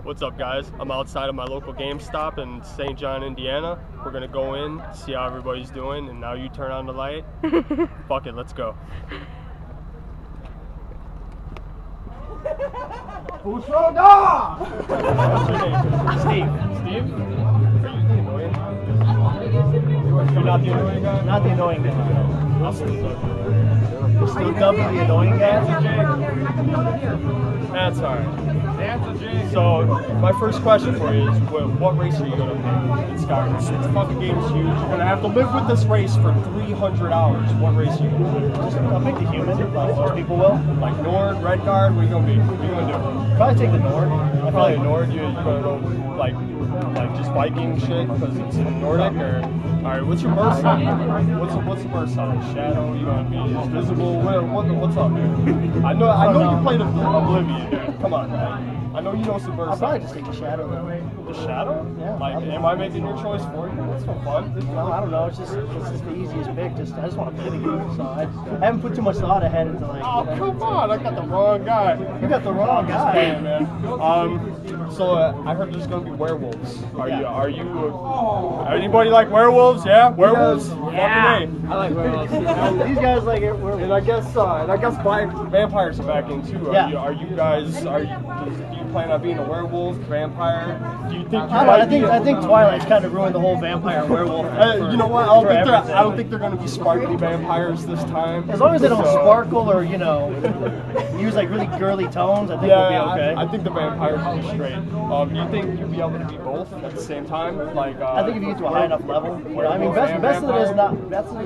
What's up, guys? I'm outside of my local Gamestop in St. John, Indiana. We're gonna go in, see how everybody's doing, and now you turn on the light. Fuck it, let's go. Who's from da? What's your name? Steve. Steve? Are you the annoying? You're not the annoying guy? Not the annoying guy. I'll still love you. You're still dubbed the annoying guy? That's alright. So, my first question for you is, what race are you going to pick in Skyrim? This fucking game's huge. You're going to have to live with this race for 300 hours. What race are you going to pick? I'll pick the human, like most people will. Like Nord, Redguard, what are you going to be? What are you going to do? Probably take the Nord. I probably Nord. You're going to go, like just Viking shit because it's Nordic, or... Alright, what's your burst sign? What's the burst sign? Shadow? You gonna be invisible? What's up, dude? I know you played Oblivion, dude. Come on, man. I know you know some burst. I'll probably just take the Shadow though. The Shadow? Yeah. Like, am I making your choice for you? That's so fun. No, I don't know. It's just the easiest pick. I just want to play the game. So I haven't put too much thought ahead into like. Oh, come on! I got the wrong guy. You got the wrong guy. Yeah, man. So I heard there's gonna be werewolves. Are you? Anybody like werewolves? Yeah, werewolves. Yeah. Fucking I like werewolves. These guys like it. And I guess vampires are back in too. Are you guys? Do you plan on being a werewolf, vampire? Do you think? I think Twilight's kind of ruined the whole vampire werewolf. You know what? I don't think they're gonna be sparkly vampires this time. As long as they don't sparkle or use like really girly tones, I think we'll be okay. I think the vampires will be straight. Do you think you'll be able to be both at the same time? Like, I think if you get to a high enough level, I mean, best of it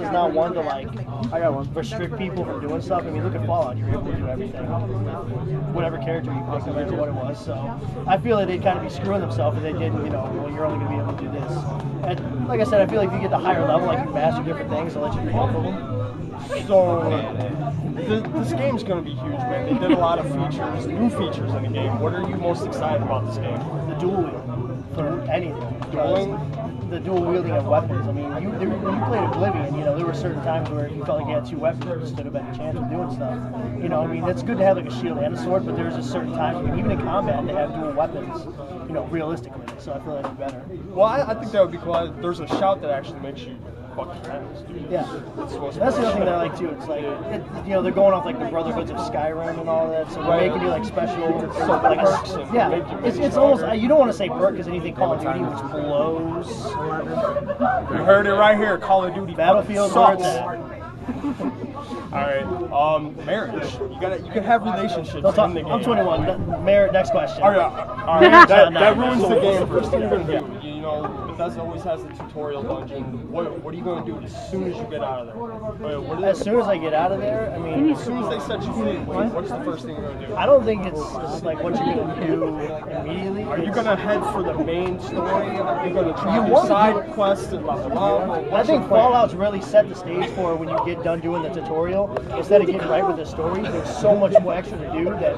is not one to like. I got one. Restrict people from doing stuff. I mean, look at Fallout. You're able to do everything. Whatever character you pick, no matter what it was. So I feel like they'd kind of be screwing themselves if they didn't. Well, you're only going to be able to do this. And like I said, I feel like if you get the higher level, like you master different things, they'll let you do both of them. So this game's going to be huge, man. They did a lot of features, new features in the game. What are you most excited about this game? The dual wield for anything. Dueling? The dual wielding of weapons. I mean, when you played Oblivion, there were certain times where you felt like you had two weapons, there stood a better chance of doing stuff. I mean, it's good to have like a shield and a sword, but there's just certain times, even in combat, they have dual weapons, realistically. So I feel like it's better. Well, I think that would be cool. There's a shout that actually makes you fucking hands, dude. Yeah. That's the other thing that I like too. It's like, they're going off like the Brotherhoods of Skyrim and all that, so they're making you like special, like perks. It's almost, you don't want to say perk because anything Call of Duty which blows. You heard it right here. Call of Duty Battlefield sucks. where it's at. Alright, marriage. You can have relationships in the game. I'm 21. Next question. Alright, that ruins the game. First thing you're going to do, Bethesda always has the tutorial dungeon. What are you going to do as soon as you get out of there? As soon as I get out of there, I mean... As soon as they set you free, what's the first thing you're going to do? I don't think it's like what you're going to do immediately. Are you going to head for the main story? Are you going to try to do side quests and blah, blah, blah? I think Fallout's really set the stage for when you get done doing the tutorial. Instead of getting right with the story, there's so much more extra to do that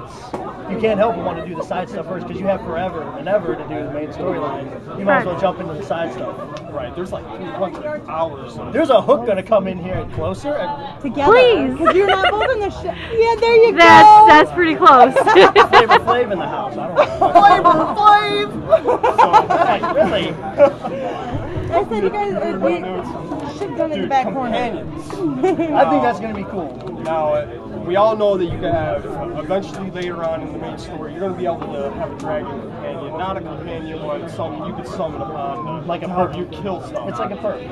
you can't help but want to do the side stuff first because you have forever and ever to do the main storyline. You might as well jump into the side stuff. Right, there's like 300 hours. There's a hook gonna come in here closer. Together. Please. Because you're not holding the shit. Yeah, there you go. That's pretty close. Flavor Flav in the house. I don't know. Flavor Flav! Really? I said you guys should come in the back corner. I think that's gonna be cool. Now, we all know that you can have, eventually later on in the main story, you're going to be able to have a dragon companion. Not a companion, but something you could summon upon like a help you kill stuff. It's like a perk.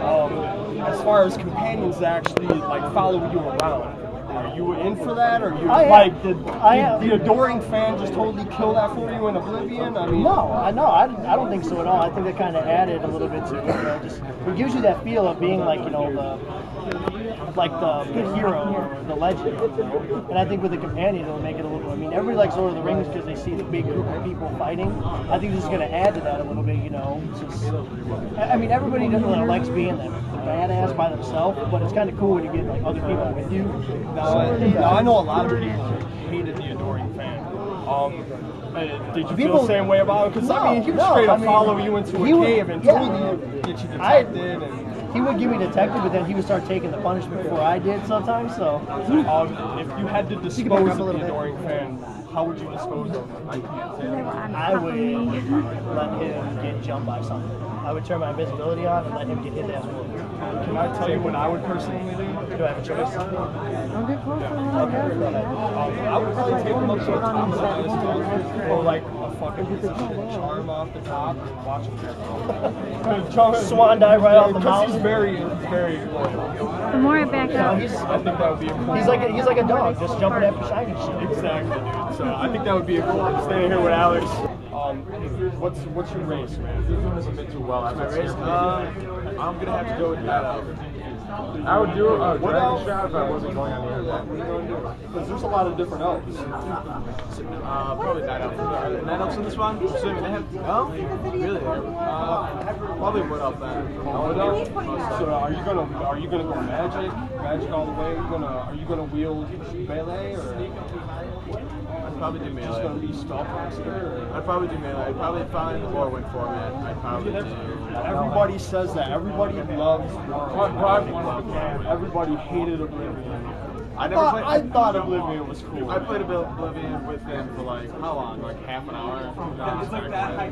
As far as companions that actually follow you around, are you in for that? Or the adoring fan just totally kill that for you in Oblivion? I mean, no, I don't think so at all. I think that kind of added a little bit to it. It gives you that feel of being like the hero or the legend. And I think with the companion, it'll make it a little. I mean, everybody likes Lord of the Rings because they see the big group of people fighting. I think this is going to add to that a little bit. Everybody likes being the badass by themselves, but it's kind of cool when you get like other people with you. Now, I know a lot of people hated the adoring fan. Did you feel the same way about it? Because he would straight up follow you into a cave and totally get you detected. He would give me detected, but then he would start taking the punishment before I did sometimes. So, if you had to dispose of the adoring fan, how would you dispose of him? I would let him get jumped by something. I would turn my invisibility on and let him get his ass whooped. Can I tell you what I would personally do? Do I have a choice? Don't get closer. Okay, go ahead. I would probably take him up to the top of the pedestal, or like a fucking charm off the top, and watch him. Swan dive right off the Because mountain. he's very loyal. The more I back up. I think that would be a cool. He's like a dog, just jumping after shiny shit. Exactly, dude. So I think that would be a cool. I'm standing here with Alex. What's your race, man? You're doing this a bit too well. My race? I'm gonna have to go with Night Elf. I would do a dragon shot if I wasn't going on the air. Because there's a lot of different elves. Probably Night Elf. Are there Night Elves in this one? So they have, no? Really? Probably Wood Elf then. So are you gonna go magic all the way? Are you gonna wield melee or? I'd probably do Just gonna melee. be spellcaster? I'd probably do melee. I'd probably find the Warwind format. I'd probably do. Everybody says that. Everybody loves Warwind. Everybody hated Oblivion. I never played. I thought Oblivion was cool. I played Oblivion with him for like how long? Like half an hour. It's like that. I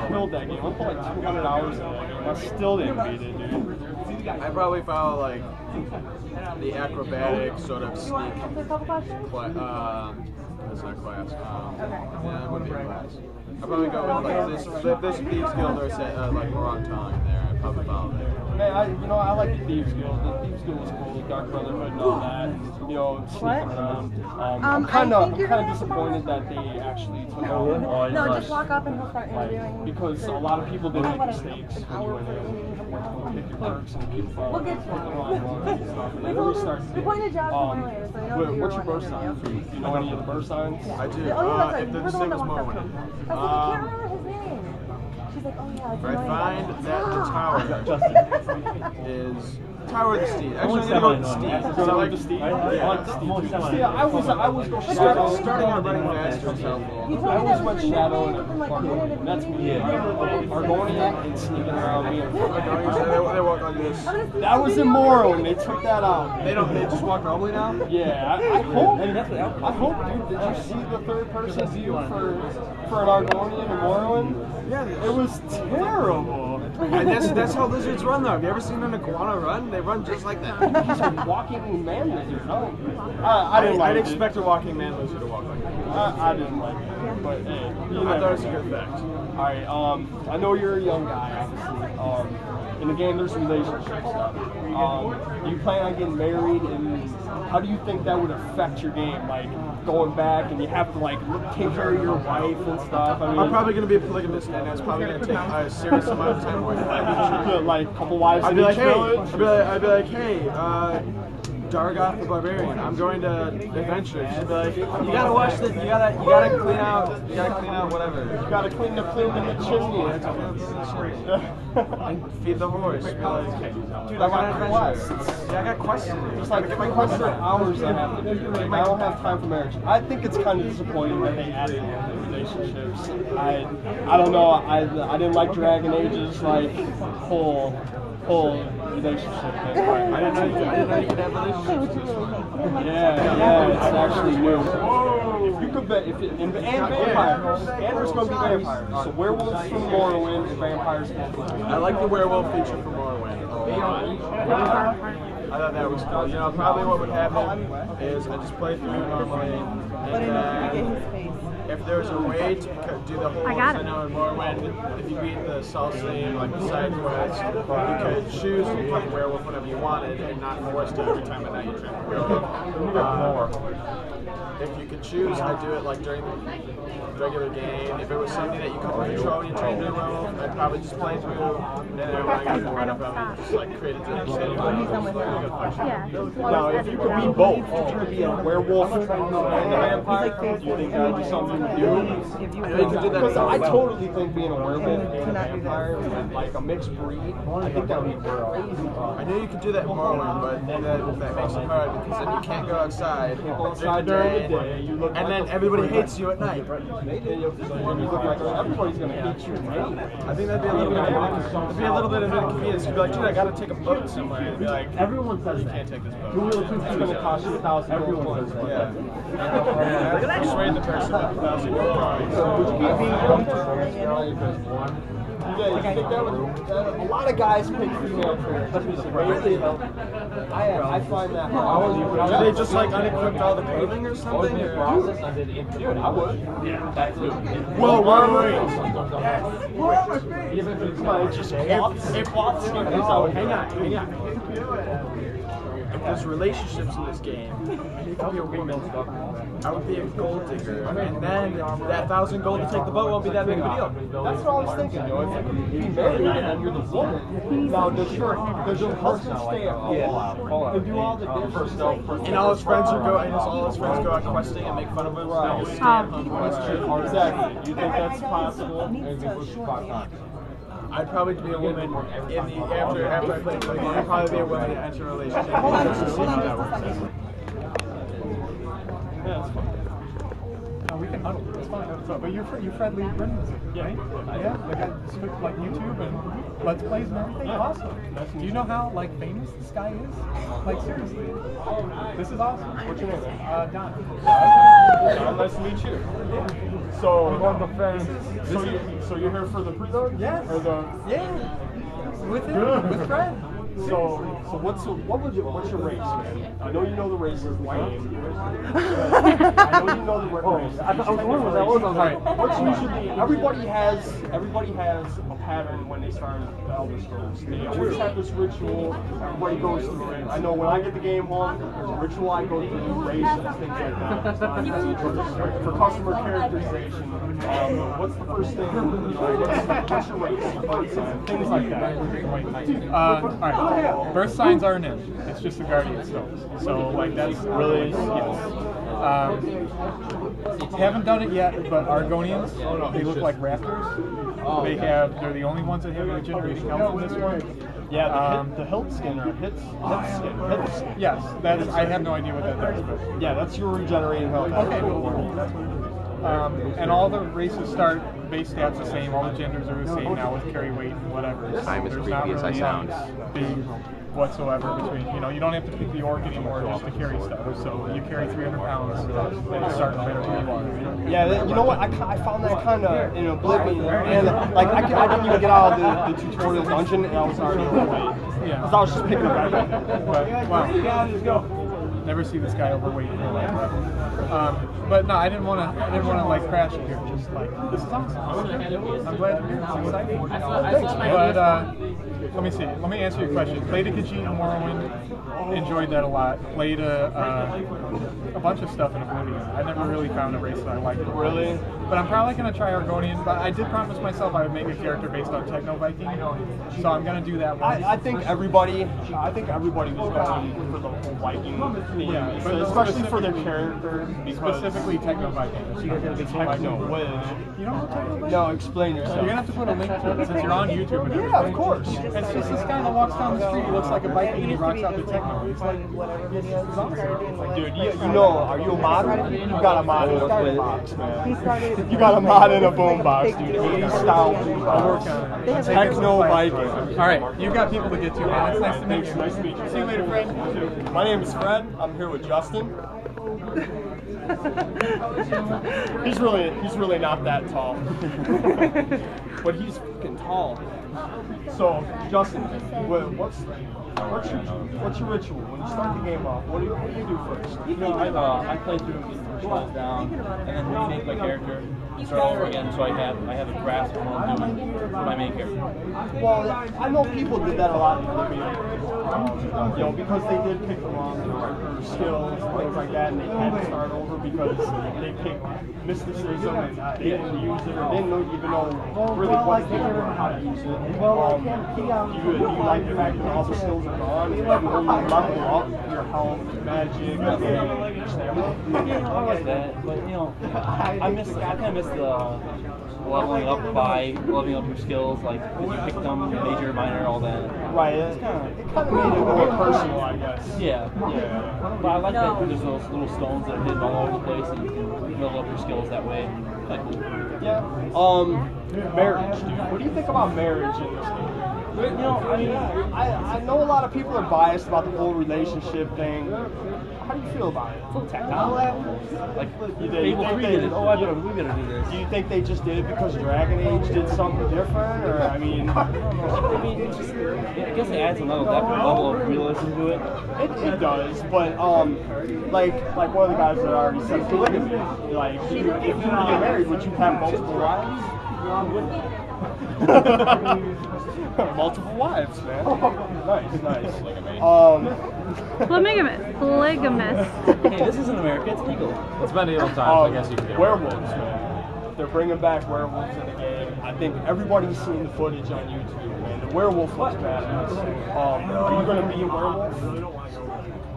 killed that game. I put like 200 hours in that game. I still didn't beat it, dude. I probably follow like the acrobatic sort of sneak. A couple questions? That's not class. Yeah, it would be a class. I'd probably go with like this Thieves Guild or like Morong Tong in there. I'd probably follow there. Man, I like the Thieves Guild. The Thieves Guild was cool. The Dark Brotherhood and all that. Sneaking around. I'm kind of disappointed that they actually took out. No, just walk up and he'll start interviewing. Because a lot of people did make mistakes when you went in, pick your perks and people. We'll get to it. We pointed Josh earlier, so you know What's your birth sign? Do you know any of the birth signs? I do. Oh, yeah, that's right. If they're You're the the one same that as wants Morrowind. that. I was like, I can't remember his name. She's like, oh yeah, it's If I annoying. find that the tower is Tower of the Steed. Actually, I'm gonna go with the Steed. So So like like the Steve? Yeah. I like the Steve. Yeah, I was starting out running faster is helpful. You told I me always that went was your Shadow nickname and within like a minute of That's the me. meeting. Argonia and sneaking around me. They walk like this. That was in Morrowind. They took that out. They just walk normally now? Yeah, I hope. I hope, dude. Did you see the third person view for an Argonian in Morrowind? Yeah. It was terrible. And that's how lizards run though. Have you ever seen an iguana run? They run just like that. He's a walking man lizard. No, I didn't like I'd it. expect a walking man lizard to walk like that. I didn't like it, but hey, I thought it was a good fact. All right, I know you're a young guy, obviously. In the game, there's relationship stuff. Do you plan on getting married, and how do you think that would affect your game? Like going back, and you have to like take care of your wife and stuff. I mean, I'm probably gonna be a polygamist, and that's probably gonna take a serious amount of time away from my like a couple wives I'd in be like, each hey, village. I'd be like, hey, Dargoth the Barbarian, I'm going to adventure. She'd be like, you gotta watch this, you gotta clean out whatever. You gotta clean the plume in the chimney. And feed the horse. Be like, Dude, I got quests. Yeah, I got questions. It's like my quests are hours I have to do. Like, I don't have time for marriage. I think it's kind of disappointing that they added relationships. I don't know. I didn't like Dragon Age's like whole relationship thing. I didn't know you could have relationships with this one. Yeah, it's actually new. If you could bet, and vampires, and there's gonna be vampires. So werewolves from Morrowind and vampires from I like the werewolf feature from Morrowind. I thought that was cool. You know, probably what would happen is I just play through normally, and then if there's a way to do the whole I got it. I know in Morrowind, if you beat the Soul Sleeve, like the side quests, you could choose to play werewolf whenever you wanted and not forced to every time at night you train the werewolf. If you could choose, I'd do it like during the regular game. If it was something that you couldn't control and you trained the werewolf, I'd probably just play through, and then when I got bored, I'd probably just like create a different setting. Yeah. Now, if you could be both, if you could be a werewolf and a vampire, do you think that would be something you would do? I know you could do that. Because I totally think being a werewolf and a vampire with like a mixed breed, I think that would be crazy. I know you could do that in Morrowind, but that makes it hard because then you can't go outside Outside during the day, you look and like then everybody hates you at night. you look like everybody's gonna hate you, man. I think that'd be a little bit of inconvenience. You'd be like, dude, I gotta take a boat somewhere. And be like, Everyone says you that. can't take this boat. It's gonna cost you $1,000. Everyone says that. Yeah. Persuade the person with $1,000. Would you keep being young? Yeah, you think that would, a lot of guys pick female characters. Really? I find that hard. Do they just like unequipped all the clothing or something? Dude, I would. Whoa, hang on. If there's relationships in this game, you could be a woman. I would be a gold digger, and then that 1,000 gold to take the boat won't be that big of a deal. That's what I was thinking, though. It's like if you get married and then you're the woman. Now, does your husband stay at home and do all the dishes? And all his friends would go, and all his friends go out questing and make fun of him. Right. Stay at home question. Exactly. You think that's possible? I'd probably be a woman after I play the game. I'd probably be a woman to enter a relationship. Hold on just a second. Yeah, it's fun. No, we can huddle. It's fine. So, but you're friendly Brendan's, right? Yeah. Like YouTube and Let's Plays and everything. Awesome. Do you know how famous this guy is? Like seriously, this is awesome. What's your name? Don. John, nice to meet you. So, so you're here for the pre-dog? Yes. Or the With him. With Fred. So what's your race, man? I know you know the races. I know you know the races. I was wondering what that was. Right. What's usually everybody has a pattern when they start the Elder Scrolls. They always have this ritual. Everybody goes through it. I know when I get the game home, there's a ritual I go through, races, things like that. For customer characterization, what's the first thing? What's your race? Things like that. All right. Birth signs aren't in. It's just the Guardian stones. So that's really yes. Haven't done it yet, but Argonians, they look like raptors. They're the only ones that have regenerating health in this one. Yeah, the hilt skin or hip skin. Yes, that is. I have no idea what that does, but yeah, that's your regenerating health. okay, and all the races start base stats the same. All the genders are the same now with carry weight and whatever. I'm as creepy as I sound. Big whatsoever between. You don't have to pick the orc anymore just to carry stuff. So you carry 300 pounds and you start no matter who you are. Yeah, you know what? I found that kind of in Oblivion, and I didn't even get out of the tutorial dungeon, and I was already overweight. Yeah. Because I was just picking up everything. But, wow. Never see this guy overweight in real life. But no, I didn't want to crash it here. Just this is awesome. I'm glad you're here. It's exciting. Thanks, man. But let me see. Let me answer your question. Played a Khajiit in Morrowind. Enjoyed that a lot. Played a bunch of stuff in Oblivion. I never really found a race that I liked. Really? But I'm probably going to try Argonian. But I did promise myself I would make a character based on Techno Viking. So I'm going to do that one. I think everybody was going for the whole Viking theme. Yeah, but especially for their character. Specifically Techno Viking. Techno Wedge. You don't know Techno Viking? No, explain yourself. You're going to have to put a link to it since you're on YouTube and everything. Yeah, of course. It's just this guy that walks down the street. He looks like a Viking and he rocks out the techno. It's awesome. Dude, you know, are you a mod? You got a mod in a boombox, man. You got a mod in a boombox, dude. 80s style boombox. Techno Viking. All right, you've got people to get to, man. It's nice to meet you. Nice to meet you. See you later, Fred. My name is Fred. I'm here with Justin. He's really not that tall. But he's freaking tall. So, Justin, what's your ritual? When you start the game off, what do you do first? I play through, get the controls down, and then rename my character and start all over again. So I have a grasp of what I'm doing for my main character. Well, I know people did that a lot in Oblivion. Because they did pick the wrong skills, things like that, and they had to start over because they picked mysticism and they didn't use it or didn't even know really what they were how to use it. Do you like the fact that all the skills are gone? You can only level up your health, magic, your stamina. I like that, but I kind of miss the leveling up by leveling up your skills, like if you pick them, major, minor, all that. Right. It kind of made it more personal, I guess. Yeah. Yeah. But I like that there's those little stones that are hidden all over the place, and you can level up your skills that way. Like, Yeah. Marriage, dude. What do you think about marriage in this game? you know, I mean, I know a lot of people are biased about the whole relationship thing. How do you feel about it? it's a little tactile. Like, You Fable 3 did it. Oh, we better do this. Do you think they just did it because Dragon Age did something different, or I mean, I mean, it's just, I guess it adds another level of realism to it. it does, but like one of the guys that already said polygamy. Like, if you get married, would you have multiple wives? Multiple wives, man. Nice. Polygamist. Hey, this isn't America, it's legal. It's medieval times, I guess you can do it. Werewolves, man. They're bringing back werewolves in the game. I think everybody's seen the footage on YouTube, man. The werewolf looks badass. Are you gonna be a werewolf?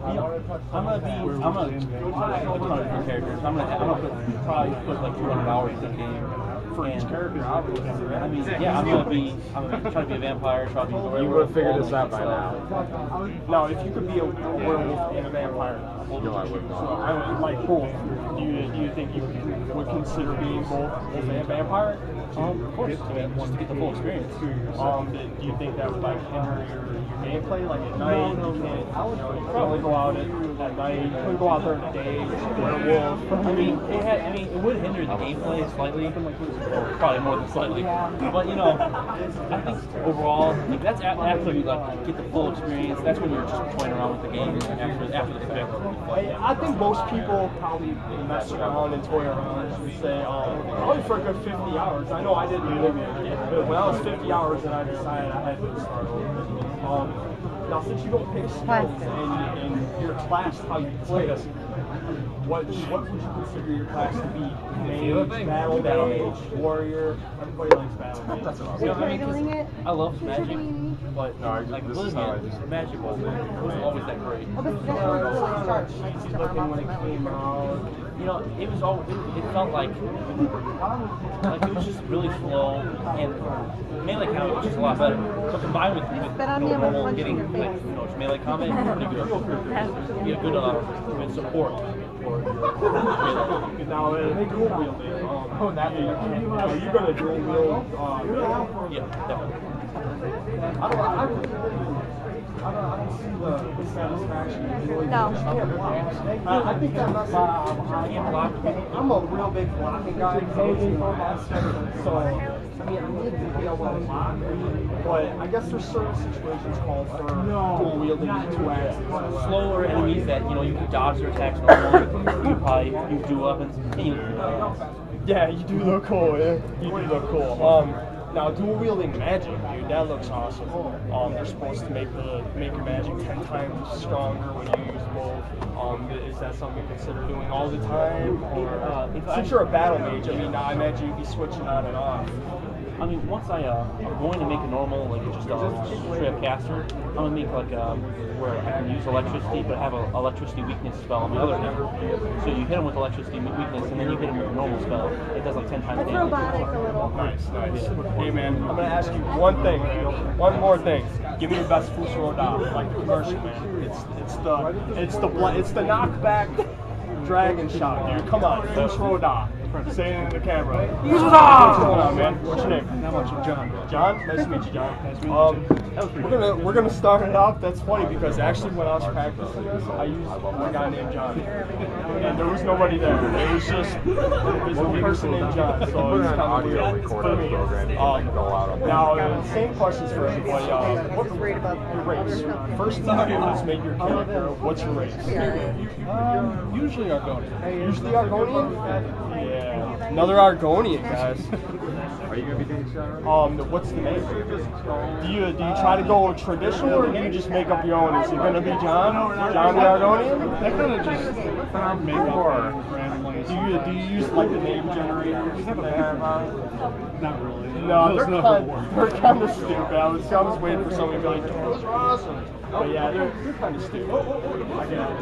I'm gonna put different characters. I'm gonna probably put like 200 hours in the game. For each character, obviously. I mean, yeah, I'm gonna try to be a vampire, try to be a werewolf. You would have figured this out by now. Now, if you could be a werewolf and a vampire, No, I would not. I would like both. Do you think you would consider being both a vampire? Of course. I mean, just to get the full experience. Do you think that would like hinder your gameplay? Like at night, you can't. You probably go out at night. You couldn't go out there in the day. Werewolf. I mean, it would hinder the gameplay slightly, probably more than slightly. But you know, I think overall, like that's after you like get the full experience. That's when you're just toying around with the game after the fact. I think most people probably mess around and toy around and say, only for a good 50 hours. I know I didn't do it. When I was 50 hours, and I decided I had to start over. Now, since you don't pick skills and your class, how you play, what would you consider your class to be? Mage, battle mage, warrior. Everybody likes battle mage. You know, I mean, 'cause I love magic, but No, like this is how I Blizzard, just magic wasn't always that great. Oh, but that's where it really starts. Easy looking when it came out. You know, it was all. It felt like it was just really slow, and melee combat was just a lot better. So combined with Spit on me, I'm gonna normal punch getting you in your face. melee combat, it's pretty good. You get good support for melee. Now, they dual wielding. Are you going to dual wield? Yeah, definitely. I don't see the satisfaction. No. I think that messes up. I'm a real big blocking guy. So, I mean, I need to be able to block. But I guess there's certain situations called for dual wielding two axes. Slower enemies that you can dodge their attacks normally. You probably use dual weapons. Yeah, you do look cool. Yeah. You do look cool. Now, dual wielding magic, dude, that looks awesome. They're supposed to make your magic 10 times stronger when you use both. Is that something you consider doing all the time? Or since you're a battle mage, I mean, I imagine you'd be switching on and off. I mean, once I'm going to make a normal, like just a straight up caster, I'm gonna make like where I can use electricity, but have an electricity weakness spell on the other hand. So you hit him with electricity weakness, and then you hit him with a normal spell. It does like 10 times That's damage. robotic a little. Nice. Hey, man, I'm gonna ask you one thing, man. One more thing. Give me your best Fusro Da, like the commercial, man. It's the knockback dragon shot, dude. Come on, Fusro Da. Say it in the camera. What's going on, man? What's your name? Not much. I'm John. John? Nice to meet you, John. Nice to meet you. We're gonna start it off. That's funny because actually when I was practicing this, I used a guy named John, and there was nobody there. It was just one person named John. So it's kind of weird. It's funny. Now, same questions for everybody. What's your race? First thing you do is make your character. What's your race? Usually Argonian. Usually Argonian? Yeah. Another Argonian, guys. Are you going to be doing that? What's the name? Do you try to go traditional, or do you just make up your own? Is it gonna be John the Argonian? I kind of just make up randomly. Do you use like the name generators? Not really. No, they're kind of stupid. I was waiting for somebody to be like, "Those are awesome." But yeah, they're kind of stupid. I get it.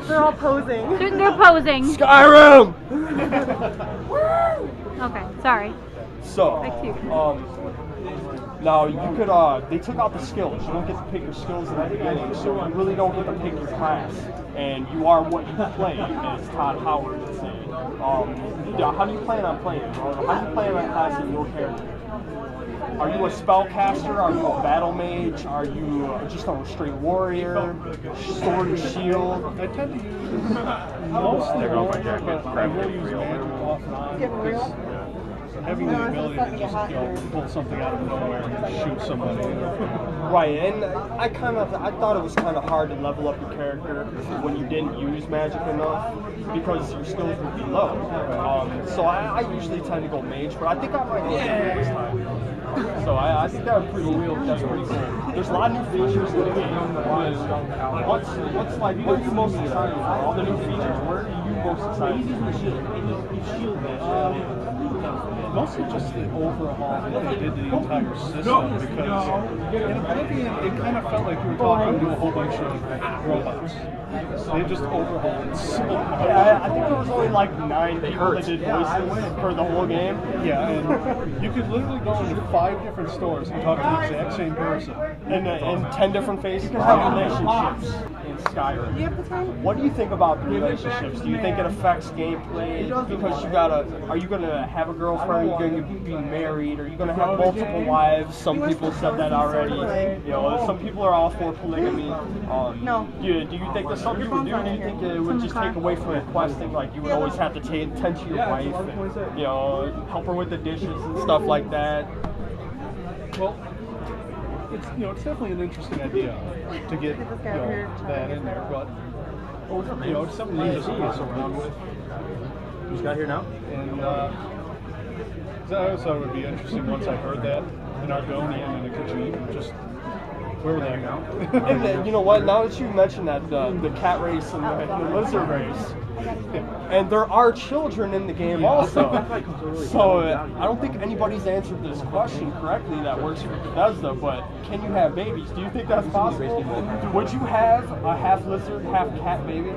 They're all posing. They're posing. Skyrim! Okay, sorry. So, Back to you. now you could, they took out the skills. You don't get to pick your skills in the beginning, so you really don't get to pick your class. And you are what you play, as Todd Howard would say. How do you plan on playing? How do you plan on classing your character? Are you a spellcaster? Are you a battle mage? Are you just a straight warrior? Sword and shield? I tend to use mostly warrior, but I will use magic off and on. Get real? Having the ability to just pull something out of nowhere and shoot somebody. Right, and I thought it was kind of hard to level up your character when you didn't use magic enough because your skills would be low. So I usually tend to go mage, but I think I might go mage this time. So I think that's pretty cool. There's a lot of new features in the game. What's like? What are you most excited for? All the new features. Where are you most excited Mostly just the overhaul that they did to the entire system, because in Oblivion it kind of felt like you were talking to a whole bunch of robots. They just overhauled it so much. Yeah, I think there was only like 9 people that did voices for the whole game. Yeah, and you could literally go into 5 different stores and talk to the exact same person. And 10 different faces. You can have relationships in Skyrim. Do you have the time? What do you think about the relationships? Do you think it affects gameplay? Because are you gonna have a girlfriend? Are you gonna be married? Are you gonna have multiple wives? Some people said that already. You know, some people are all for polygamy. No. Do you think there's something you would do? Do you think it would just take away from the questing? Like you would always have to tend to your wife, and, you know, help her with the dishes and stuff like that. Well, it's it's definitely an interesting idea to get that in there, but it's something you just mess around with. Who's got here now? And I always thought it would be interesting once I heard that an Argonian and a Khajiit, just where would that go? And then, you know what? Now that you mentioned that the cat race and the lizard race, and there are children in the game also. So I don't think anybody's answered this question correctly that works for Bethesda. But can you have babies? Do you think that's possible? Would you have a half lizard, half cat baby?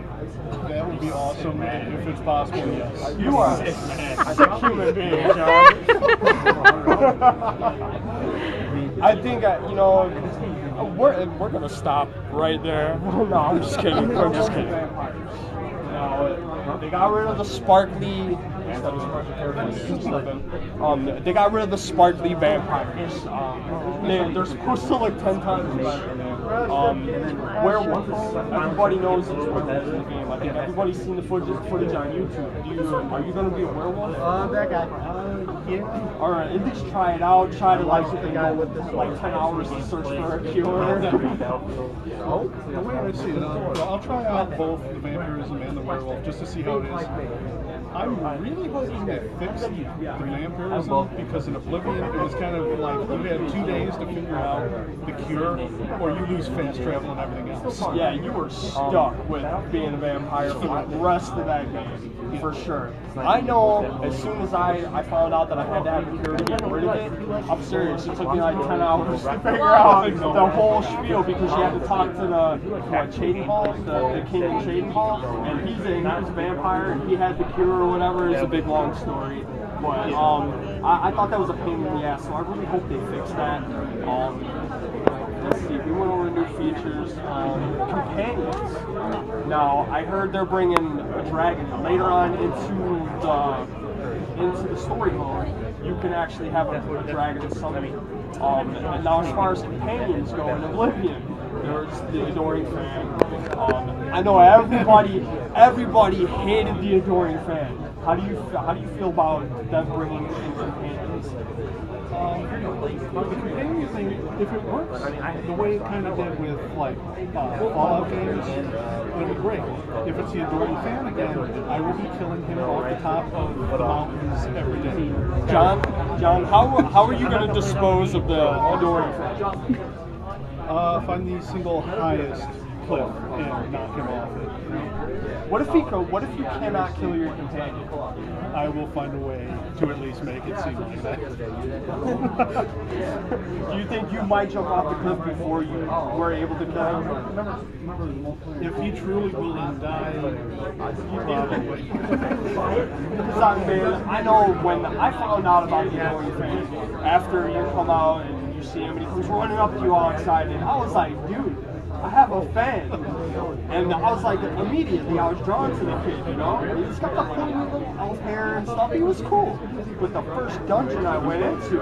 That would be awesome if it's possible. Yes. You are a sick human being, John. I think we're gonna stop right there. No, I'm just kidding. I'm just kidding. No, they got rid of the sparkly. They got rid of the sparkly vampires. They're supposed to look 10 times better. Werewolves. Everybody knows it's werewolves in the game. I think everybody's seen the footage on YouTube. Are you gonna be a werewolf? That guy. Yeah. All right, at least try it out. Try to like the guy with this like 10 hours to search for a cure. The way I see it, I'll try out both the vampirism and the werewolf just to see how it is. I'm really hoping they fix the vampirism because in Oblivion it was kind of like you had 2 days to figure out the cure or you lose fast travel and everything else. Yeah, you were stuck with being a vampire for the rest of that game, for sure. I know as soon as I found out that I had to have a cure to get rid of it, I'm serious, it took me like 10 hours to figure out the whole spiel because you had to talk to the Chaden Hall, the king of Chaden Hall, and he was a vampire and he had the cure or whatever. It's a big long story. But I thought that was a pain in the ass, so I really hope they fix that. Let's see, we went over new features. Companions. Now, I heard they're bringing a dragon later on into the story mode. You can actually have a dragon and something. And now, as far as companions go in Oblivion, there's the Adoring Fan. I know everybody hated the Adoring Fan. How do you feel about them bringing in companions? The companion thing, if it works the way it kind of did with like Fallout games, it'll be great. If it's the Adoring Fan again, I will be killing him off the top of the mountains every day. John, how are you going to dispose of the Adoring Fan? Find the single highest cliff and knock him off it. What if you cannot kill your companion? I will find a way to at least make it seem like that. Do you think you might jump off the cliff before you were able to kill him? If he truly will die, probably. Man, I know when I found out about the Annoying Fan, after you come out and you see him and he comes running up to you all excited, I was like, dude, I have a fan. And I was like, immediately I was drawn to the kid, you know? He's got the funny little elf hair and stuff, he was cool. But the first dungeon I went into,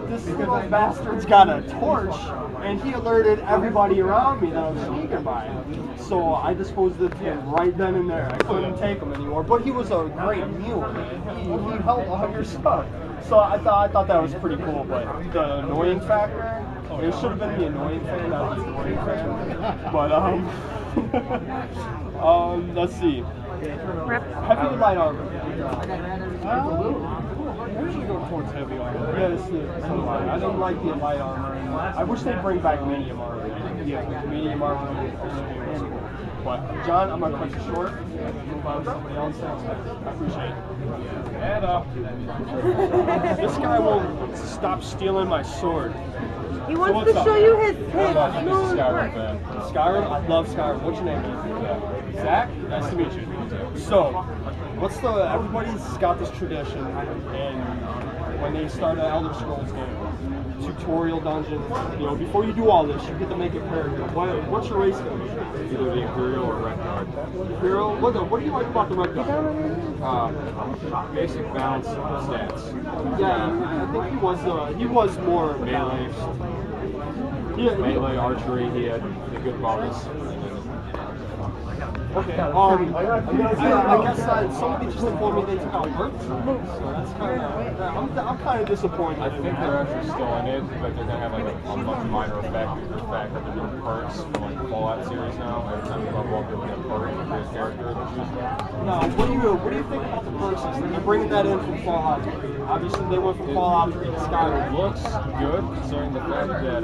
this little bastard's got a torch, and he alerted everybody around me that I was sneaking by. So I disposed of the kid right then and there. I couldn't take him anymore. But he was a great mule, man. He held all your stuff. So I thought that was pretty cool, but the annoying factor, it should have been the annoying fan, not the annoying fan. But let's see. Heavy light armor. I usually go towards heavy armor. Yeah, it's the light. I don't like the light armor. And I wish they'd bring back medium armor. Yeah, medium armor would also be really cool. But John, I'm gonna cut you short. Move on to somebody else. I appreciate it. And this guy won't stop stealing my sword. He wants to show you his Skyrim work. fan. Skyrim? I love Skyrim. What's your name? Zach? Nice to meet you. So, everybody's got this tradition, and when they start an Elder Scrolls game, tutorial dungeon, you know, before you do all this, you get to make a character. What's your race going to be? Either the Imperial or Red Guard. Imperial? What do you like about the Red Guard? Basic balance stats. Yeah, I think he was more Melee. Melee, archery, he had a good bonus. Okay. I guess somebody just informed me they took out perks. So that's kind of. I'm kind of disappointed. I think they're actually still in it, but they're gonna have like a much minor effect due to the fact that they're doing perks from like the Fallout series now. Every time you level up, you'll get a perk for this character. No, what do you think about the perks? They're bringing that in from Fallout 3. Obviously, they went from Fallout 3 to Skyrim. It looks good considering the fact that.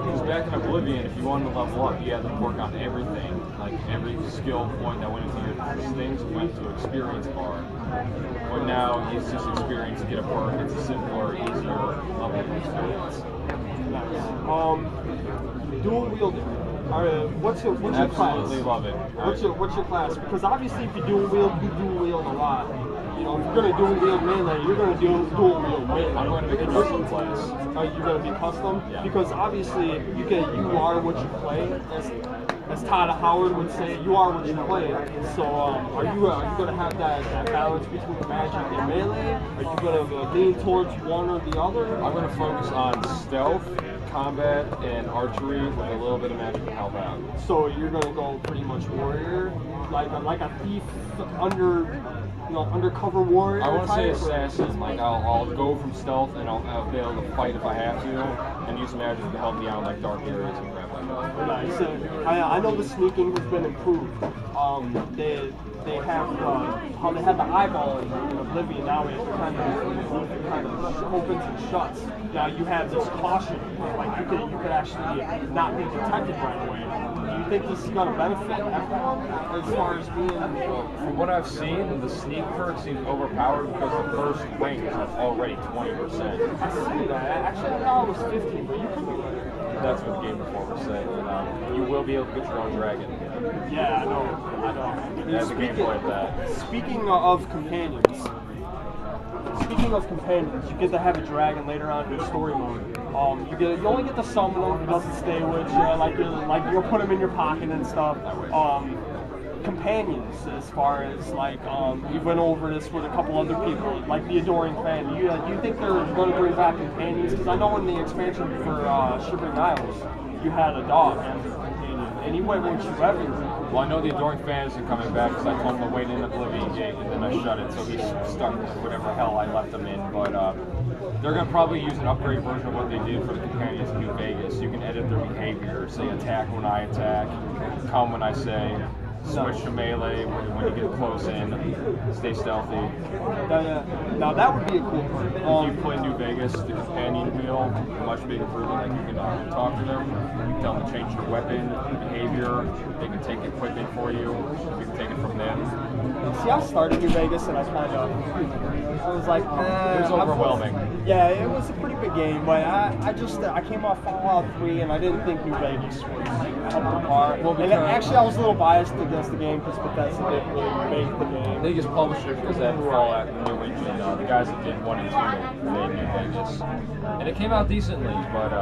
Because back in Oblivion, if you wanted to level up, you had to work on everything. Like every skill point that went into your things went to experience bar. But now it's just experience to get a perk. It's a simpler, easier level of experience. Dual wielding. What's your class? Absolutely love it. What's your class? Because obviously, if you dual wield, you dual wield a lot. You know, if you're gonna dual wield melee, you're gonna dual wield melee. I'm going to make a custom class. You're gonna be custom? Yeah. Because obviously, you are what you play. As Todd Howard would say, you are what you play. So, are you gonna have that balance between magic and melee? Are you gonna lean towards one or the other? I'm going to focus on stealth, combat, and archery with a little bit of magic to help out. So you're gonna go pretty much warrior, like a thief undercover warrior. I want to say type, assassin. Like I'll go from stealth and I'll be able to fight if I have to, and use magic to help me out in like dark areas and crap like that. Nice. I know the sneaking has been improved. They have how they had the eyeball in Oblivion. Now it kind of opens and shuts. Now you have this caution, like you could actually not be detected right away. Do you think this is going to benefit everyone as far as being? From what I've seen, the sneak perk seems overpowered because the first rank is already 20%. I see that. Actually, now it was 15, but you could be right. That's what the game performer said. You will be able to get your own dragon. Yeah, I know. It has a gameplay of that. Speaking of companions, you get to have a dragon later on in the story mode. You only get to summon him. He doesn't stay with you. You'll put him in your pocket and stuff. Companions, as far as we went over this with a couple other people, like the Adoring Fan. Do you think they're going to bring back companions? Because I know in the expansion for Shivering Isles, you had a dog as a companion, and he went with you everywhere. Well, I know the Adoring Fans are coming back because I told him to wait in the Oblivion gate and then I shut it, so he's stuck with whatever hell I left him in. But they're going to probably use an upgrade version of what they did for the companions in New Vegas. You can edit their behavior, say attack when I attack, come when I say. switch to melee when you get close in, stay stealthy. Now that would be a cool perk. If you play New Vegas, the companion wheel, much big improvement. Like you can talk to them, you can tell them to change their weapon, behavior. They can take equipment for you. You can take it from them. See, I started New Vegas and I was like, it was overwhelming. Yeah, it was a pretty big game, but I came off Fallout 3 and I didn't think New Vegas was up to par. Well, and actually, I was a little biased against the game because Bethesda didn't really make the game. They just published it because they had Fallout New Engine. The guys that did 1 and 2 made New Vegas, and it came out decently, but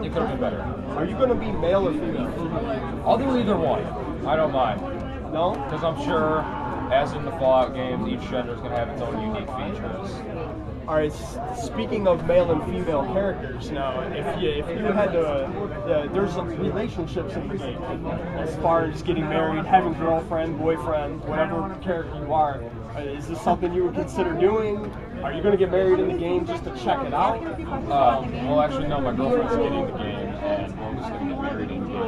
it could have been better. Are you going to be male or female? I'll do either one. I don't mind. No? Because I'm sure, as in the Fallout games, each gender is going to have its own unique features. All right. Speaking of male and female characters, now, if you had to, there's relationships in the game. As far as getting married, having girlfriend, boyfriend, whatever character you are, is this something you would consider doing? Are you going to get married in the game just to check it out? Well, actually, no. My girlfriend's getting the game, and we're just going to get married in the game.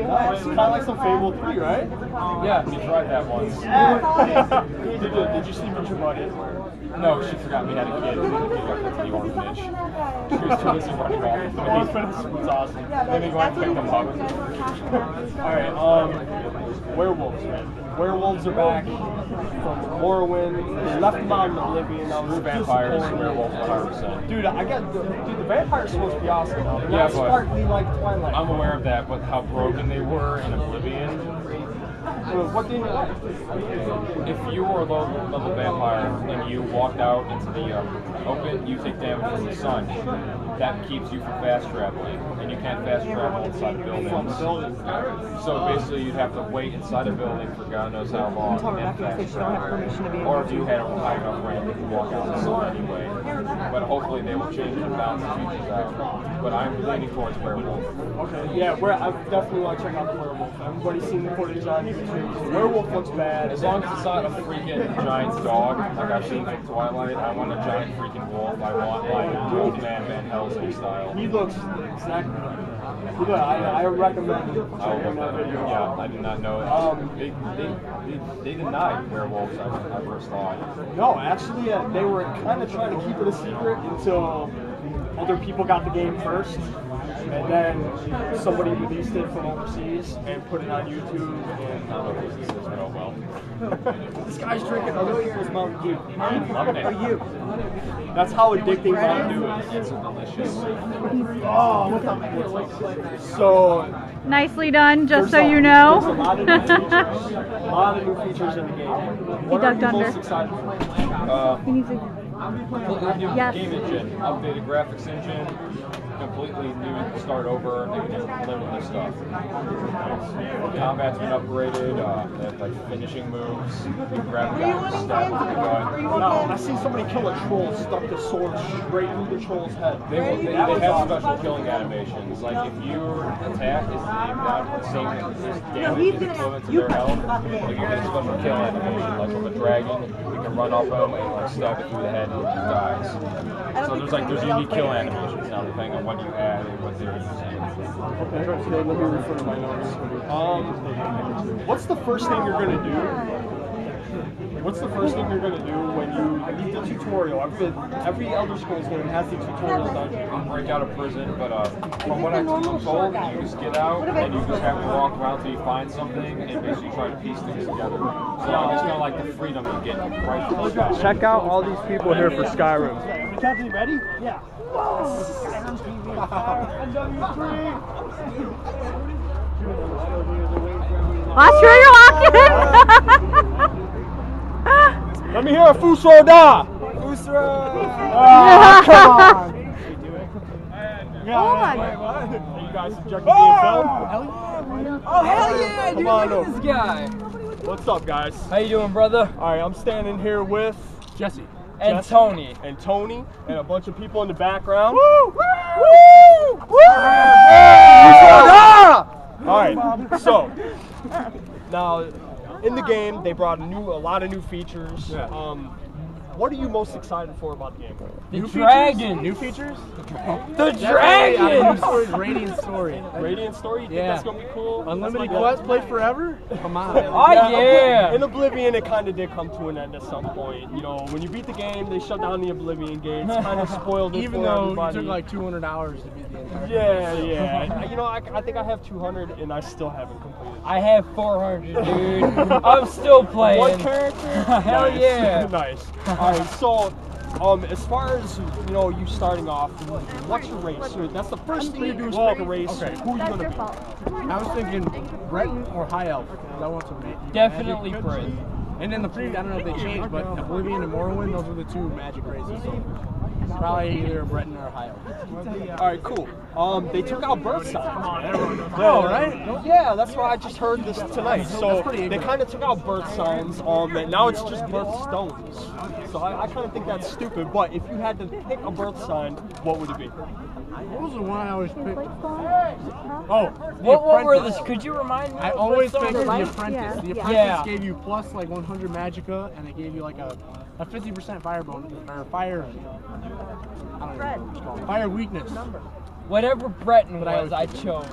Nice. Kind of like some Fable 3, right? Yeah, we tried that once. Did you sleep with your buddy? No, she forgot we had a kid. The kid got put to the orphanage. She was too busy running off. The orphanage was awesome. Then they go and pick them up. Alright, werewolves, man. Werewolves are back from Morrowind. They left them out in Oblivion. Vampires, werewolves, 100%. Dude, the vampires are supposed to be awesome now. They're not but sparkly like Twilight. I'm aware of that, but how broken they were in Oblivion. What did you like? If you were a low-level vampire and you walked out into the open, you take damage from the sun. That keeps you from fast traveling, and you can't fast travel inside buildings. So basically, you'd have to wait inside a building for God knows how long and fast travel. Or if you had a high enough range, you could walk out in the sun anyway. But hopefully, they will change and balance the features out. But I'm leaning towards werewolf. Okay, yeah, I definitely want to check out the werewolf. Everybody's seen the footage on YouTube. The werewolf looks bad. As long as it's not a freaking giant dog, like I've seen from Twilight, I want a giant freaking wolf. I want like old man Van Helsing style. He looks exactly like that. I recommend it. Yeah, I did not know it. They denied werewolves, I first thought. No, actually, they were kind of trying to keep it a secret until other people got the game first. And then somebody released it from overseas and put it on YouTube. And oh well. This guy's drinking other people's Mountain Dew. I'm loving it. Are you? That's how addicting Mountain Dew is. It's delicious. Oh, look how so. Nicely done, just so you know. There's a lot of new features in the game. What are you most excited for? Completely new game engine, updated graphics engine, completely new start over, they can just live with this stuff. Combat's been upgraded, they have like finishing moves, grab guns, stab with the gun. No, I seen somebody kill a troll, stuck the sword straight through the troll's head. They have special killing animations, like if your attack is the same damage is equivalent to their health, you get a special kill animation, like with a dragon, you can run off them and like stab it through the head and it just dies. So there's unique kill animations now depending on what you add and what they're using. Okay, let me refer to my notes. What's the first thing you're gonna do? What's the first thing you're gonna do when you leave the tutorial? Every Elder Scrolls game has the tutorial dungeon. You break out of prison, but from what I'm told, you just get out and you just have to walk around till you find something and basically try to piece things together. So it's kind of like the freedom you get right from the start. Check out all these people here for Skyrim. You guys be ready? Yeah. Watch where you're walking. Let me hear a Fusro Da! Fusro! Come on! Oh my! You guys subjected to being filmed? Oh hell yeah, dude! Come on Look at this guy. What's up, guys? How you doing, brother? Alright, I'm standing here with Jesse. And Tony. And Tony, and a bunch of people in the background. Woo! Woo! Woo! Alright, so now in the game they brought a lot of new features. what are you most excited for about the game? The dragon. New features? The dragon. New story, Radiant story. Radiant story? You think that's going to be cool? Unlimited quests, play forever? Come on. Oh, yeah. In Oblivion, it kind of did come to an end at some point. You know, when you beat the game, they shut down the Oblivion gates, kind of spoiled it Even for though everybody. it took like 200 hours to beat the entire game. Yeah. You know, I think I have 200 and I still haven't completed. I have 400, dude. I'm still playing. One character? Hell Nice. yeah. Nice. Alright, so as far as you starting off, what's your race? So that's the first thing you do is pick a race. Okay. Who are you gonna be? I was thinking Breton or High Elf. Because I want some Definitely magic. Breton. And then the previous, I don't know if they changed, but Oblivion and Morrowind, those were the two magic races. So probably either a Breton or a High Elf. Alright, cool. They took out birth signs. Oh, right? Yeah, that's why I just heard this tonight. So they kind of took out birth signs, and now it's just birth stones. So I kind of think that's stupid. But if you had to pick a birth sign, what would it be? What was the one I always picked? Oh, what were this? Could you remind me? I always picked the Apprentice. The Apprentice Yeah. gave you plus like 100 magicka, and it gave you like a 50% fire bonus or fire. I don't know what it's called. Fire weakness. Whatever Breton was, I chose.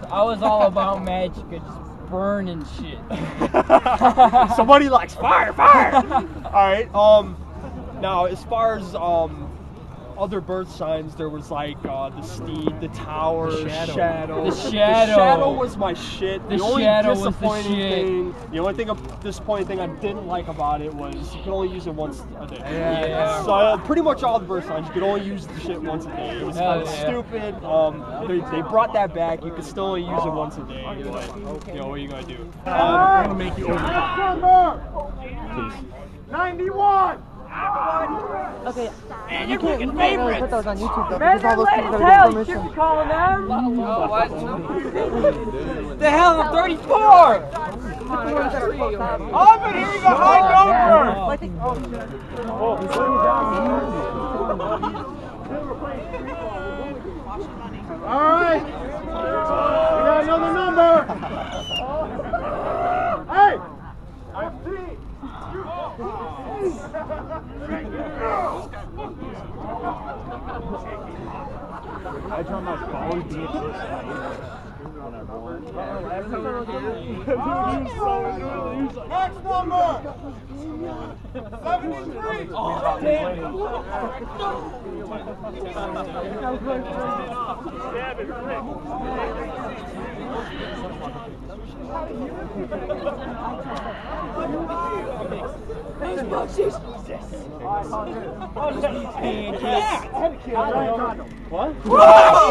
I was all about magic and just burning shit. Somebody likes fire. Alright, now as far as other birth signs, there was like the steed, the tower, The shadow. The shadow. The shadow was my shit. The shadow was the The only disappointing thing I didn't like about it was you could only use it once a day. Yeah. So pretty much all the birth signs, you could only use the shit once a day. It was kind of stupid. They brought that back. You could still only use it once a day. But, what are you gonna do? I'm gonna make you over. Please. 91! Okay. You can't really put those on YouTube though, because all those people Hell, gotta you get should be permission. calling them. The hell, I'm 34! I've been hearing the high number! I think. Alright! We got another number! Hey! I see! I tell my always be a bitch when I roll. Next number! 73! Oh, damn What?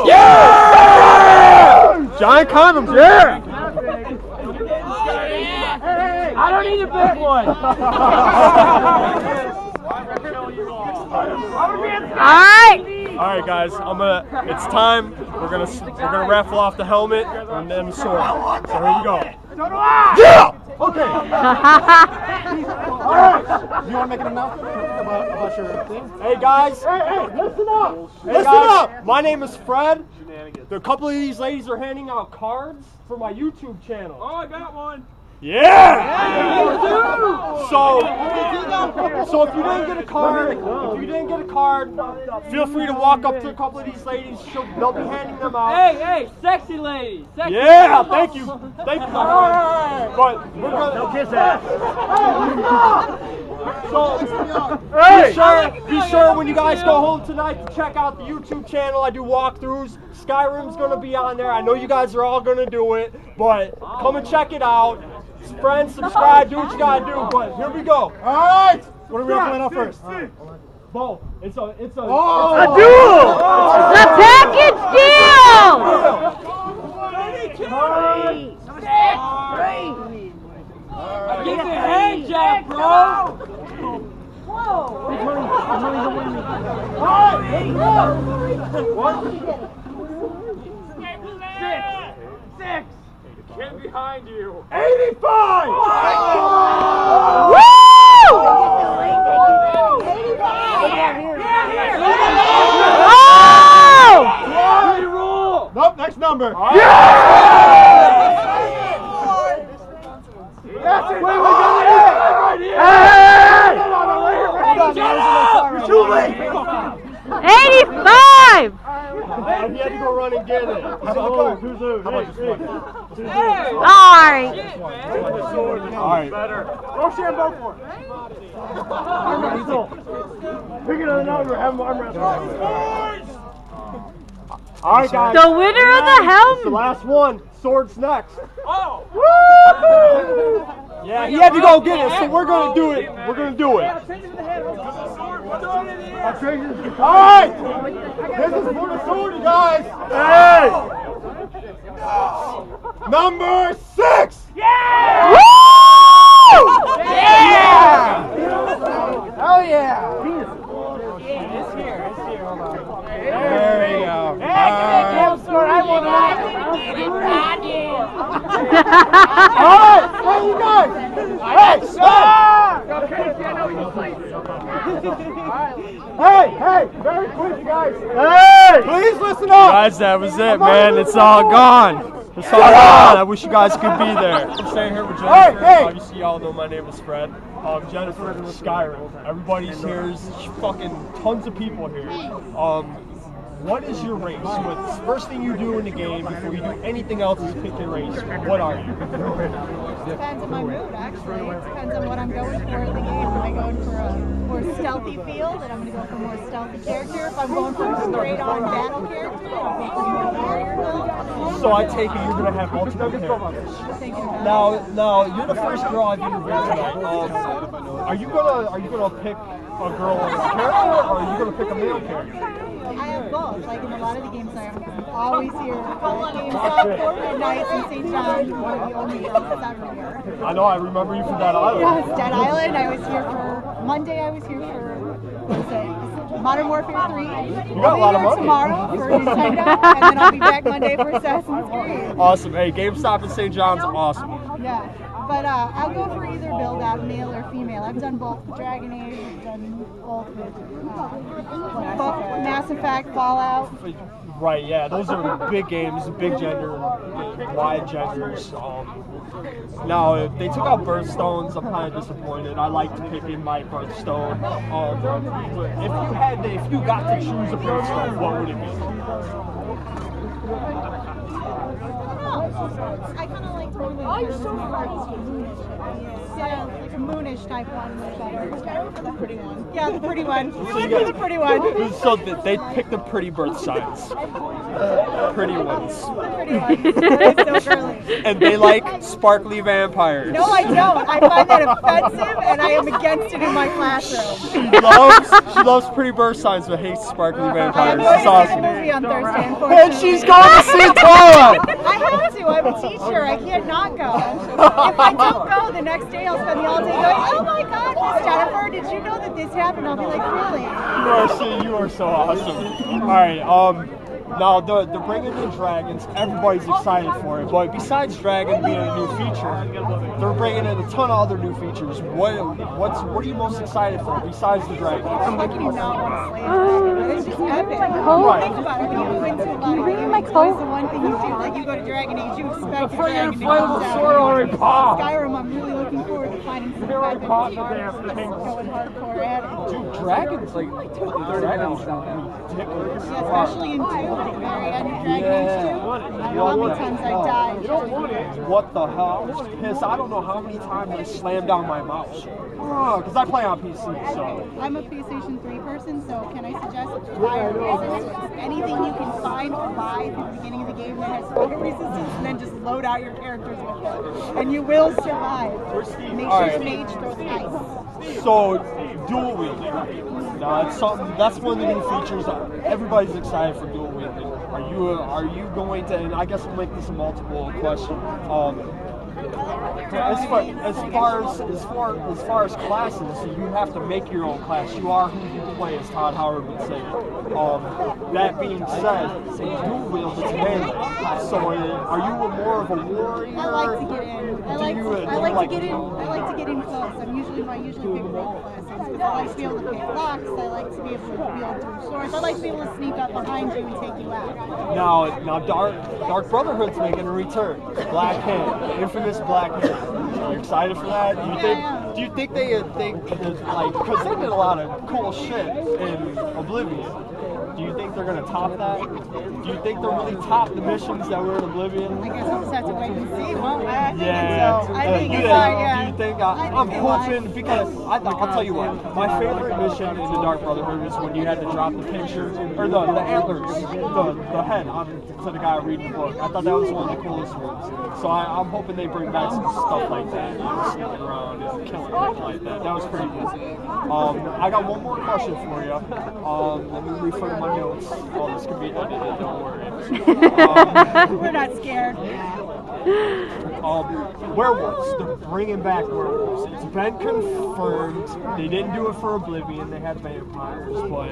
Yeah! Giant condoms, yeah! I don't need a big one. Alright! Alright guys, it's time. We're gonna raffle off the helmet and then the sword. So here we go. Yeah! Okay. Alright. You want to make an announcement about your thing? Hey guys. Hey, listen up. Listen up. My name is Fred. A couple of these ladies are handing out cards for my YouTube channel. Oh, I got one! Yeah! So if you didn't get a card, feel free to walk up to a couple of these ladies. They'll be handing them out. Hey, sexy lady. Sexy Yeah, thank you, my friend. But we're gonna Kiss ass. So be sure when you guys go home tonight to check out the YouTube channel. I do walkthroughs. Skyrim's gonna be on there. I know you guys are all gonna do it, but come and check it out. Friends, subscribe, do what you gotta do. But here we go. Alright! What are we gonna find out first? Bo, it's a A duel! The package deal! Give me a hand job, bro. Six! Get behind you! 85! Woo! Oh! Nope, next number. Too late. 85! He had to go run and get it. Who's who? How about just one? Alright. All right. Go Shambo for it. Pick another number. Have him arm wrestle. All right, guys. The winner of the It's the helm. last one. Swords next. Oh! Yeah, he had to go get it, so we're gonna do it. We're gonna do it. All right. This is for the sword, guys. Hey. Number 6. Yeah! Hell yeah. It's here. Hold on. There we go. Hey, give me a game score. I will not. All right, hey, you guys. Hey, very quick, guys. Hey, please listen up. Guys, that was it, man. It's all gone. It's all gone. I wish you guys could be there. I'm staying here with Jennifer. Obviously, y'all know my name is Fred. Jennifer from Skyrim. Everybody's here. There's fucking tons of people here. What is your race? What's the first thing you do in the game before you do anything else is pick your race? What are you? Depends on my mood, actually. It depends on what I'm going for in the game. Am I going for a more stealthy feel, then I'm going to go for a more stealthy character. If I'm going for a straight-on battle character, I'll go for a more warrior build. So I take it you're going to have multiple characters. Now you're the first girl I've interviewed tonight. Are you gonna pick a girl as a character, or are you gonna pick a male character? I have both. Like in a lot of the games I'm always here at Gamestop, Fortnite nights in St. John, one of the only girls that's ever here. I know, I remember you from Dead Island. Yes, Dead Island. I was here for Monday. I was here for what is it? Modern Warfare 3. You got a lot of money. Tomorrow for Nintendo, and then I'll be back Monday for Assassin's Creed. Awesome. Hey, GameStop in St. John's, awesome. Yeah, but I'll go for either build out, male or female. I've done both with Dragon Age, I've done both with Mass Effect, Fallout. Right, yeah, those are big games, big gender, wide genders. Now, if they took out birthstones, I'm kind of disappointed. I like to pick in my birthstone. If you got to choose a birthstone, what would it be? I kind of like the yeah, like a moonish type one. The pretty one. Yeah, the pretty one. We went for the pretty one. So they picked the pretty birth signs. Pretty ones. The pretty ones. They're so girly. And they like sparkly vampires. No, I don't. I find that offensive, and I am against it in my classroom. She loves pretty birth signs, but hates sparkly vampires. It's I'm awesome. going to see the movie on Thursday, unfortunately. And she's going to see Twilight. I have to. I'm a teacher. I can't not go. If I don't go, the next day I'll spend the all day going, oh my God, Miss Jennifer, did you know that this happened? I'll be like, really? You are so awesome. All right, now they're bringing in dragons. Everybody's excited for it, but besides dragon being a new feature, they're bringing in a ton of other new features. What are you most excited for besides the dragons? Fucking novel slave. It's just epic. Think about it. When you go into a lot of games, it's always the one thing you do. Like you go to Dragon Age, you expect your dragon to come down. Skyrim, I'm really looking forward to finding some epic going hardcore at it. Dude, dragons dragons ridiculous. Yeah, especially in 2, at the very end of Dragon Age 2. How many times I died. What the hell? I was pissed. I don't know how many times I slammed down my mouse. Because I play on PC, so. I'm a PlayStation 3 person, so can I suggest fire resistance? Anything you can find or buy at the beginning of the game that has fire resistance, and then just load out your characters with it. And you will survive. Make sure your mage throws ice. So, dual wielding. Now, that's one of the new features. Everybody's excited for dual wielding. Are you going to? And I guess we'll make this a multiple question. As far as classes, you have to make your own class. You are who you play, as Todd Howard would say. That being said, dual wield is melee. So, are you more of a warrior? I like to get in. I like to get in close. I usually pick rogue classes. I like to be able to pick locks. I like to be able to wield through swords. I like to be able to sneak up behind you and take you out. Now, Dark Brotherhood's making a return. Black Hand, infamous Black Hand. Are you excited for that? Do you think they think like because they did a lot of cool shit in Oblivion? Do you think they're gonna top that? Do you think they'll really top the missions that were in Oblivion? I guess we'll just have to wait and see, won't we? I think Yeah. so. I think do it's they, like, yeah. Do you think? I'm hoping because I'll tell you what. My favorite mission in the Dark Brotherhood is when you had to drop the picture or the antlers, the head onto the guy reading the book. I thought that was one of the coolest ones. So I'm hoping they bring back some stuff like that. You know, sneaking around and killing people like that. That was pretty cool. I got one more question for you. Let me refer to my notes. Oh, this could be edited. Don't worry. We're not scared. Werewolves. They're bringing back werewolves. It's been confirmed. They didn't do it for Oblivion. They had vampires, but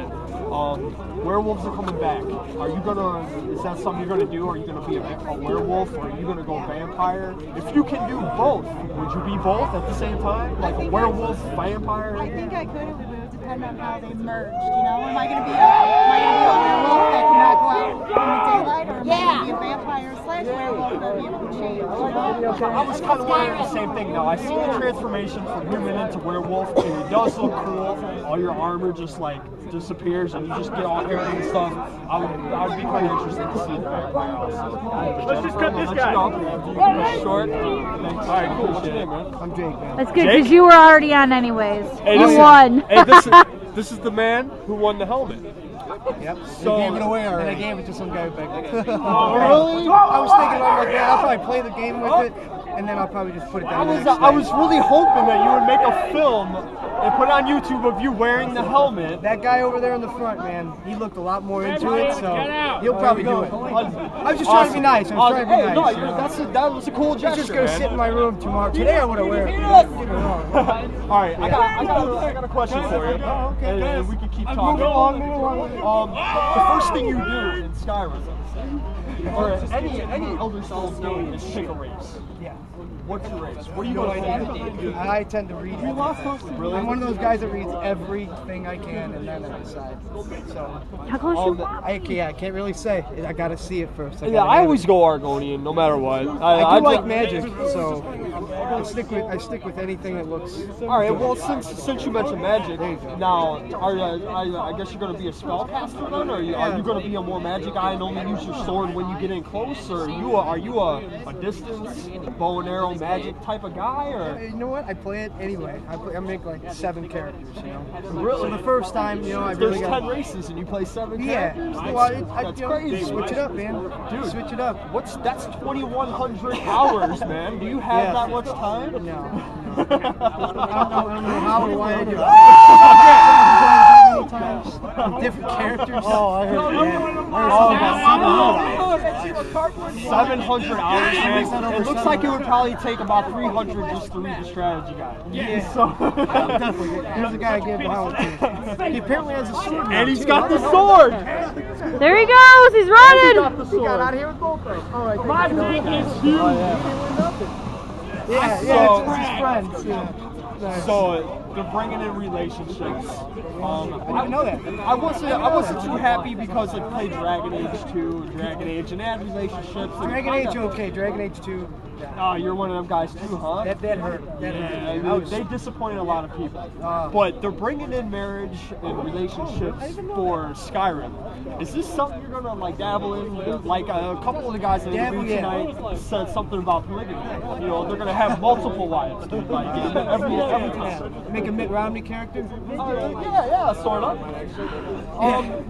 werewolves are coming back. Are you gonna? Is that something you're gonna do? Are you gonna be a werewolf, or are you gonna go vampire? If you can do both, would you be both at the same time, like a werewolf, vampire? I think I could. It would depend on how they merged. You know, am I gonna be a werewolf that cannot go out in the daylight, or am I gonna be a vampire / werewolf that'll be able to change? You know? I was kind of wondering the same thing now. I seen the transformation from human into werewolf, and it does look cool. All your armor just like disappears, and you just get all hairy and stuff. I would be quite interested to see the vampire also. Let's just cut this guy. Short. Thanks. All right, cool. What's your name, man? I'm Jake, man. That's good because you were already on anyways. Hey, You won. Hey, this is the man who won the helmet. Yep. So, they gave it away already. And I gave it to some guy back there. Oh, really? I was thinking, I'm like, yeah, I'll probably play the game with it, and then I'll probably just put it down. I was really hoping that you would make a film and put it on YouTube of you wearing the helmet. That guy over there in the front, man, he looked a lot more into it, so he'll probably do it. I was just trying to be nice. I was trying to be nice. No, that was a cool gesture. I'm just gonna sit in my room tomorrow. Today I would have wear it. All right, I got a question for you, and we can keep talking. Move along. The first thing you do in Skyrim, or any Elder Scrolls game, is pick a race. Yeah. What's your race? What are you going to do? I tend to read. Really? I'm one of those guys that reads everything I can and then I decide. So. How close you are? I can't really say. I gotta see it first. I always go Argonian, no matter what. I do like magic, so I stick with anything that looks. All right. Well, since you mentioned magic, now I guess you're going to be a spellcaster then, or are you going to be a more magic guy and only use your sword when you get in close, or are you a distance bow and arrow magic type of guy, or? You know what? I play it anyway. I make like 7 characters. You know. Really? So the first time, I really got. There's 10 races and you play 7 characters. Yeah. Well, That's crazy. Switch it up, man. Dude, switch it up. That's 2,100 hours, man. Do you have that much time? No. I don't know how or why I do it. Different characters. Oh, I heard. 700 hours, man. It looks like it would probably take about 300 just to read the strategy guide. Yeah. So definitely. There's a guy I gave the helmet to. He apparently has a sword. And he's got the sword. There he goes. He's running. He got out of here with both legs. All right. My dick is huge. Yeah, it's his friends. Yeah. So they're bringing in relationships. I didn't know that. I wasn't too happy because I played Dragon Age 2, Dragon Age, and they had relationships. Dragon Age, okay. Dragon Age 2. Oh, you're one of them guys too, huh? That hurt. They disappointed a lot of people. But they're bringing in marriage and relationships for Skyrim. Is this something you're gonna like dabble in? Like a couple of the guys that interviewed tonight said something about polygamy. You know, they're gonna have multiple wives, dude. Like every time. Make a Mitt Romney character? Yeah, sort of.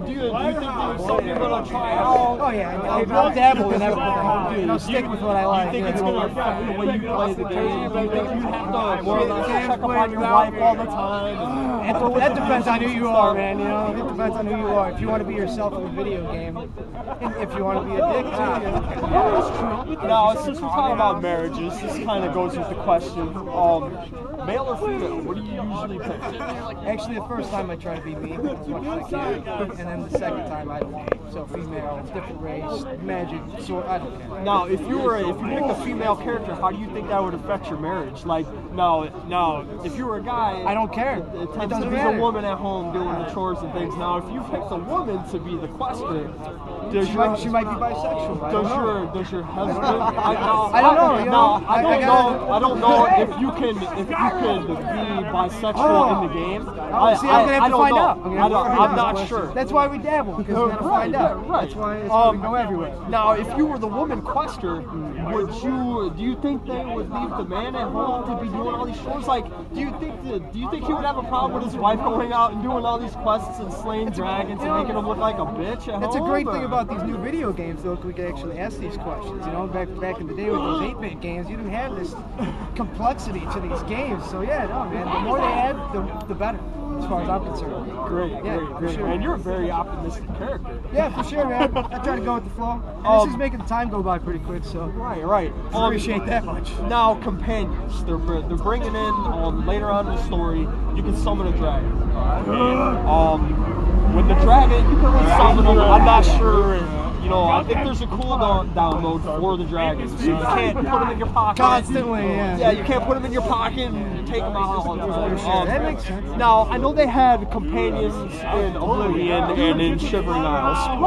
Do you think there's something you're gonna try out? Oh yeah, I'll dabble in everything. And I'll stick with what I like. You think it's gonna affect the way you play the game? Do you think you have to more or less check up on your wife all the time? That depends on who you are, man. You know, it depends on who you are. If you want to be yourself in a video game, and if you want to be a dick too, that's true. Now, since we're talking about marriages, this kind of goes with the question: male or female? What do you usually pick? Actually, the first time I try to be me as much as I can, and then the second time I don't care. So female, different race, magic, sword, I don't care. Now, if you picked a female character, how do you think that would affect your marriage? Like, now, if you were a guy, I don't care. It tends to be the woman at home doing the chores and things. Now, if you picked a woman to be the quester, she might be bisexual. Does your husband? I don't know. I don't know if you could be bisexual in the game. Oh, see, I'm gonna have to find out. I'm not sure. That's why we dabble, because we're gonna find out. Right. That's why it's gonna go everywhere. Now, if you were the woman quester, do you think they would leave the man at home to be doing all these chores? Like, do you think he would have a problem with his wife going out and doing all these quests and slaying dragons and making him look like a bitch at home? That's a great thing about these new video games, though. We can actually ask these questions. You know, back in the day with those 8-bit games, you didn't have this complexity to these games. So yeah, no, man. The more they add, the better, as far as I'm concerned. Great, For sure. And you're a very optimistic character. Yeah, for sure, man. I try to go with the flow. And this is making the time go by pretty quick, so right. Appreciate that much. Now, companions. They're bringing in later on in the story. You can summon a dragon. And, with the dragon, you can summon them. I'm not sure. You know, I think there's a cooldown mode for the dragons, so you can't put them in your pocket. Constantly, yeah. Yeah, you can't put them in your pocket and take them out all the time. That makes sense. Now, I know they had companions in Oblivion and in Shivering Isles.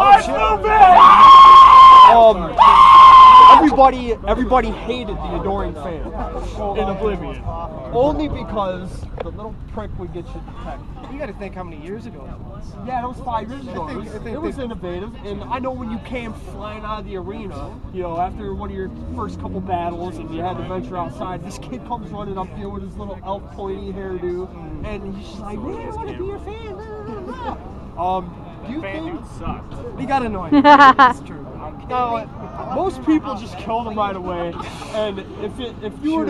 Everybody hated the Adoring Fan in Oblivion, only because the little prick would get you detected. You got to think how many years ago that was. Yeah, that was 5 years ago. I think It was innovative, and I know when you came flying out of the arena, you know, after one of your first couple battles, and you had to venture outside, this kid comes running up to you with his little elf pointy hairdo, and he's just like, man, I want to be your fan. Do you think He got annoying. That's true. Now, most people just kill them right away, and if you were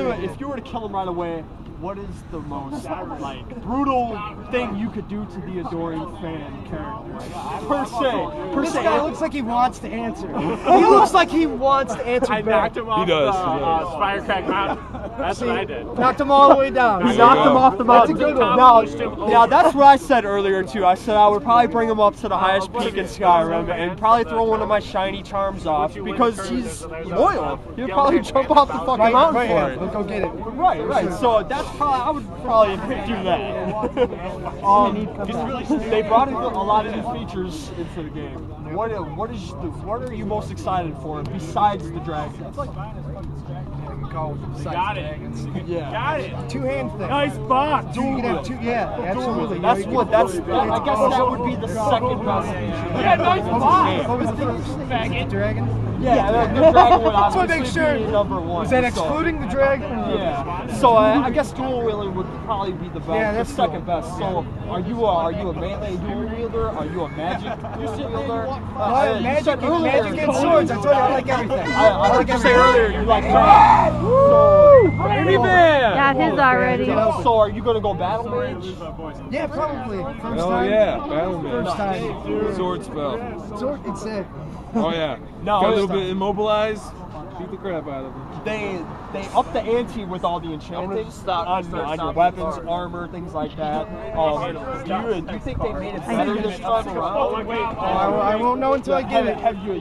to kill them right away, what is the most like brutal thing you could do to the Adoring Fan character? Per This se. guy looks like he wants to answer. He looks like he wants to answer I back. knocked him off the Spirecrack Mountain. That's what I did. Knocked him all the way down. You knocked him off the mountain. That's a good one. Now, that's what I said earlier too. I said I would probably bring him up to the highest peak in Skyrim and probably throw one of my shiny charms off because he's loyal. He'll probably jump off the fucking mountain for it. We'll go get it. Right. So that's probably I would probably do that. They brought in a lot of new features into the game. What are you most excited for besides the dragons? Got it. Yeah. Got it. Two-hand thing. Nice box. You can have two, yeah, absolutely. I guess that would be the second best feature. Yeah, nice box. What was the first? Faggot. Dragon? Yeah, the dragon would So obviously make sure. be number one. Was that excluding the dragon? Yeah. So I guess dual wielding would probably be the best. Yeah, that's the second best. So are you a melee dual wielder? Are you a magic dual wielder? Magic and swords. I told you I like everything. I heard you say earlier you like Baby man. Got his already. So are you gonna go battle mage? Yeah, probably. First Oh time. yeah, battle man. First time. Sword spell. Sword, it's it. Oh yeah. No, Got a little bit immobilized. Beat the crap out of him. They up the ante with all the enchanting on your weapons, armor, things like that. Do you think they made it better this time around? I won't know until I get it.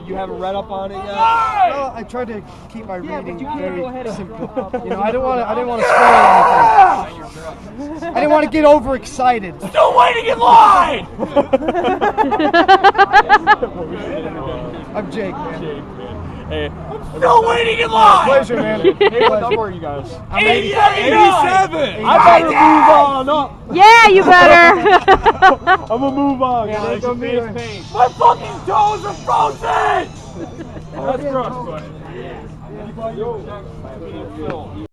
You haven't read up on it yet? Well, I tried to keep my reading very simple. You know, I didn't want to spoil anything. I didn't want to get overexcited. Still waiting in line. I'm Jake, man. Hey, Still waiting in line. Pleasure, man. hey, what number are you guys? I'm 87. I better move on up. Yeah, you better. I'm gonna move on. Yeah, guys. go meet her. My fucking toes are frozen. That's gross, buddy.